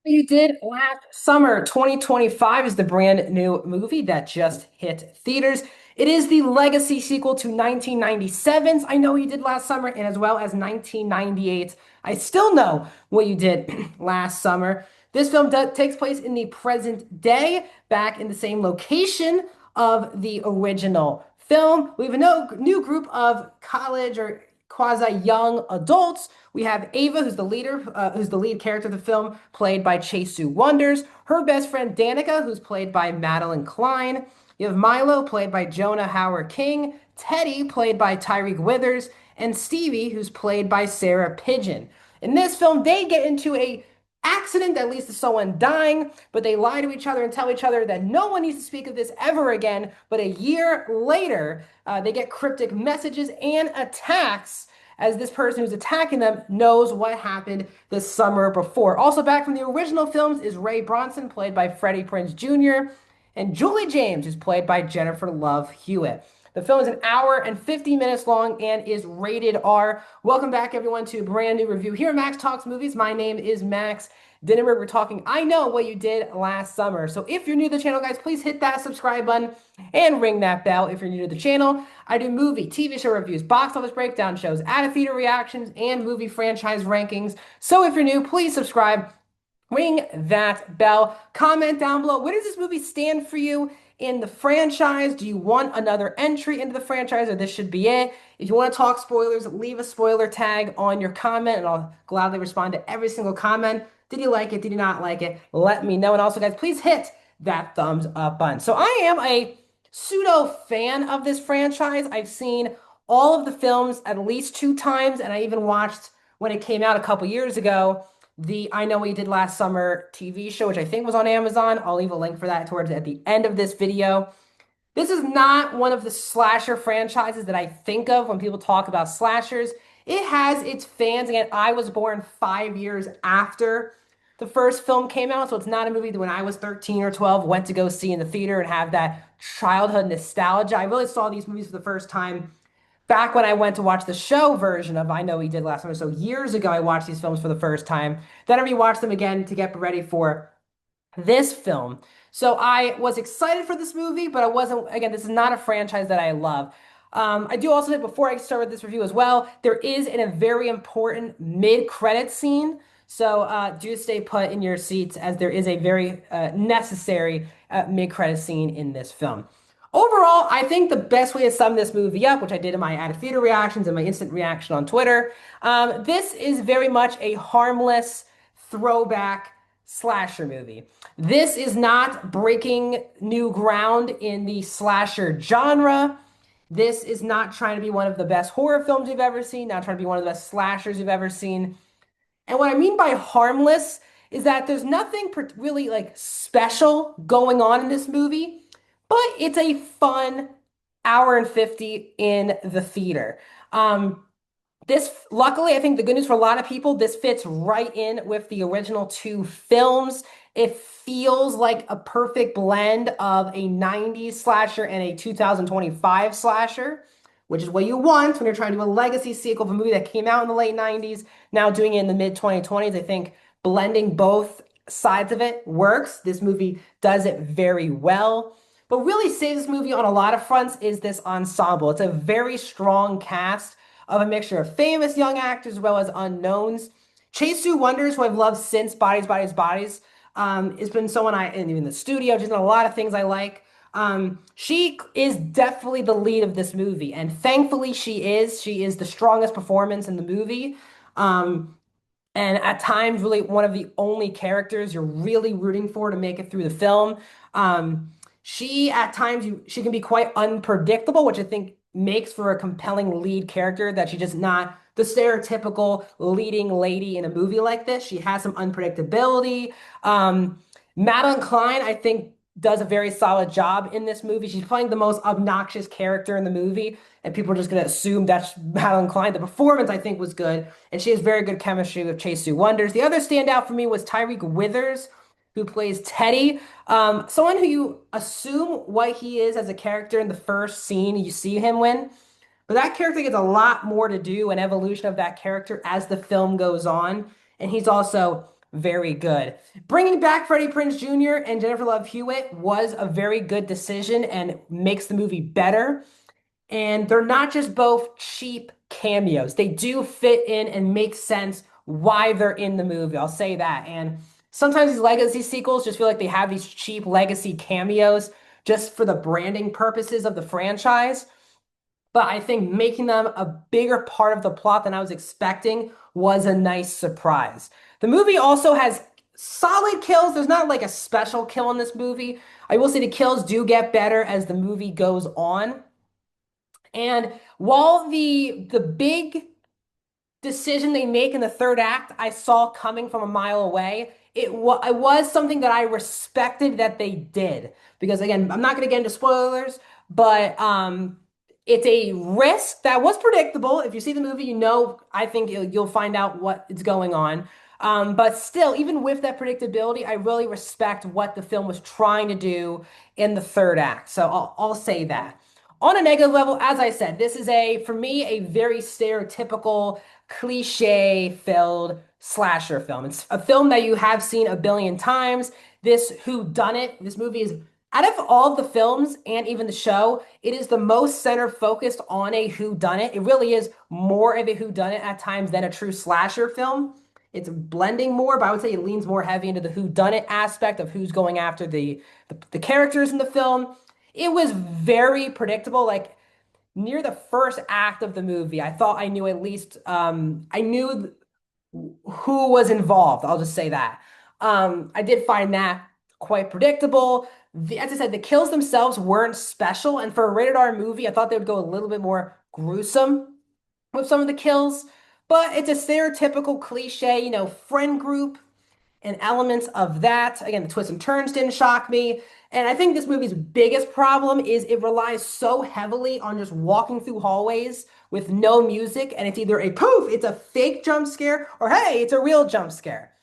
You did last summer. 2025 is the brand new movie that just hit theaters. It is the legacy sequel to 1997's I Know You Did Last Summer, and as well as 1998's I Still Know What You Did Last Summer. This film takes place in the present day, back in the same location of the original film. We have a new group of college or quasi young adults. We have Ava, who's who's the lead character of the film, played by Chase Sue Wonders. Her best friend Danica, who's played by Madeline Klein. You have Milo, played by Jonah Howard King. Teddy, played by Tyreek Withers, and Stevie, who's played by Sarah Pigeon. In this film, they get into a accident that leads to someone dying, but they lie to each other and tell each other that no one needs to speak of this ever again. But a year later, they get cryptic messages and attacks as this person who's attacking them knows what happened the summer before. Also back from the original films is Ray Bronson, played by Freddie Prinze Jr., and Julie James is played by Jennifer Love Hewitt. The film is an hour and 50 minutes long and is rated R. Welcome back, everyone, to a brand new review here at Max Talks Movies. My name is Max Dinenberg. We're talking I Know What You Did Last Summer. So if you're new to the channel, guys, please hit that subscribe button and ring that bell if you're new to the channel. I do movie, TV show reviews, box office breakdown shows, out-of-theater reactions, and movie franchise rankings. So if you're new, please subscribe, ring that bell, comment down below. Where does this movie stand for you in the franchise? Do you want another entry into the franchise, or this should be it? If you want to talk spoilers, leave a spoiler tag on your comment, and I'll gladly respond to every single comment. Did you like it? Did you not like it? Let me know. And also, guys, please hit that thumbs up button. So I am a pseudo fan of this franchise. I've seen all of the films at least two times, and I even watched when it came out a couple years ago the I Know What You Did Last Summer TV show, which I think was on Amazon. I'll leave a link for that towards at the end of this video. This is not one of the slasher franchises that I think of when people talk about slashers. It has its fans. Again, I was born 5 years after the first film came out, so it's not a movie that when I was 13 or 12 went to go see in the theater and have that childhood nostalgia. I really saw these movies for the first time back when I went to watch the show version of I Know He Did Last Summer. So years ago, I watched these films for the first time. Then I rewatched them again to get ready for this film. So I was excited for this movie, but I wasn't, again, this is not a franchise that I love. I do also say before I start with this review as well, there is a very important mid-credit scene. So do stay put in your seats as there is a very necessary mid-credit scene in this film. Overall, I think the best way to sum this movie up, which I did in my out-of-theater reactions and my instant reaction on Twitter, this is very much a harmless throwback slasher movie. This is not breaking new ground in the slasher genre. This is not trying to be one of the best horror films you've ever seen, not trying to be one of the best slashers you've ever seen. And what I mean by harmless is that there's nothing really like special going on in this movie, but it's a fun hour and 50 in the theater. This, luckily, I think the good news for a lot of people, this fits right in with the original two films. It feels like a perfect blend of a 90s slasher and a 2025 slasher, which is what you want when you're trying to do a legacy sequel of a movie that came out in the late 90s, now doing it in the mid 2020s. I think blending both sides of it works. This movie does it very well. But really saves this movie on a lot of fronts is this ensemble. It's a very strong cast of a mixture of famous young actors as well as unknowns. Chase Sue Wonders, who I've loved since Bodies, Bodies, Bodies, has been someone in the studio. She's done a lot of things I like. She is definitely the lead of this movie, and thankfully she is. She is the strongest performance in the movie. And at times, really one of the only characters you're really rooting for to make it through the film. She at times she can be quite unpredictable, which I think makes for a compelling lead character, that she's just not the stereotypical leading lady in a movie like this. She has some unpredictability. Madeline Klein, I think, does a very solid job in this movie. She's playing the most obnoxious character in the movie, and people are just going to assume that's Madeline Klein. The performance, I think, was good, and she has very good chemistry with Chase Sue Wonders. The other standout for me was Tyreek Withers, who plays Teddy. Someone who you assume what he is as a character in the first scene you see him win. But that character gets a lot more to do, an evolution of that character as the film goes on. And he's also very good. Bringing back Freddie Prinze Jr. and Jennifer Love Hewitt was a very good decision and makes the movie better. And they're not just both cheap cameos. They do fit in and make sense why they're in the movie. I'll say that. And sometimes these legacy sequels just feel like they have these cheap legacy cameos just for the branding purposes of the franchise. But I think making them a bigger part of the plot than I was expecting was a nice surprise. The movie also has solid kills. There's not like a special kill in this movie. I will say the kills do get better as the movie goes on. And while the big decision they make in the third act I saw coming from a mile away, it was something that I respected that they did. Because again, I'm not going to get into spoilers, but it's a risk that was predictable. If you see the movie, you know, I think you'll find out what is going on. But still, even with that predictability, I really respect what the film was trying to do in the third act. So I'll say that. On a negative level, as I said, this is for me, a very stereotypical, cliche-filled slasher film. It's a film that you have seen a billion times. This this movie is, out of all the films and even the show, it is the most center focused on a whodunit. It really is more of a whodunit at times than a true slasher film. It's blending more, but I would say it leans more heavy into the whodunit aspect of who's going after the characters in the film. It was very predictable. Like near the first act of the movie, I thought I knew at least I knew who was involved. I'll just say that. I did find that quite predictable. As I said, the kills themselves weren't special, and for a rated R movie, I thought they would go a little bit more gruesome with some of the kills. But it's a stereotypical cliche, you know, friend group and elements of that. Again, the twists and turns didn't shock me. And I think this movie's biggest problem is it relies so heavily on just walking through hallways with no music, and it's either a poof, it's a fake jump scare, or hey, it's a real jump scare.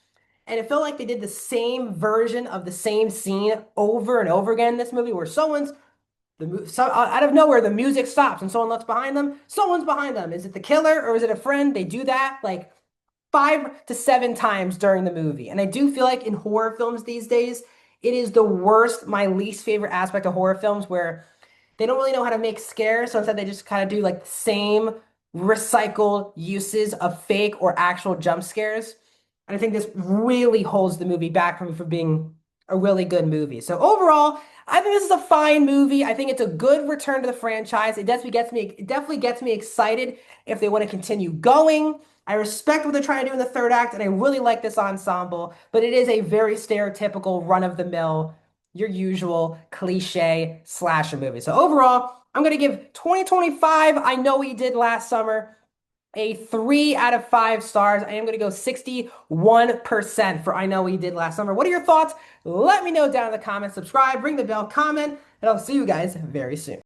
And it felt like they did the same version of the same scene over and over again in this movie, where out of nowhere the music stops and someone looks behind them. Someone's behind them. Is it the killer or is it a friend? They do that like 5 to 7 times during the movie. And I do feel like in horror films these days, it is the worst, my least favorite aspect of horror films where they don't really know how to make scares. So instead, they just kind of do like the same recycled uses of fake or actual jump scares. And I think this really holds the movie back from me for being a really good movie. So overall, I think this is a fine movie. I think it's a good return to the franchise. It definitely gets me excited if they want to continue going. I respect what they're trying to do in the third act, and I really like this ensemble, but it is a very stereotypical run-of-the-mill, your usual cliche slasher movie. So overall, I'm going to give 2025, I Know What You Did Last Summer, a 3 out of 5 stars. I am going to go 61% for I Know What You Did Last Summer. What are your thoughts? Let me know down in the comments. Subscribe, ring the bell, comment, and I'll see you guys very soon.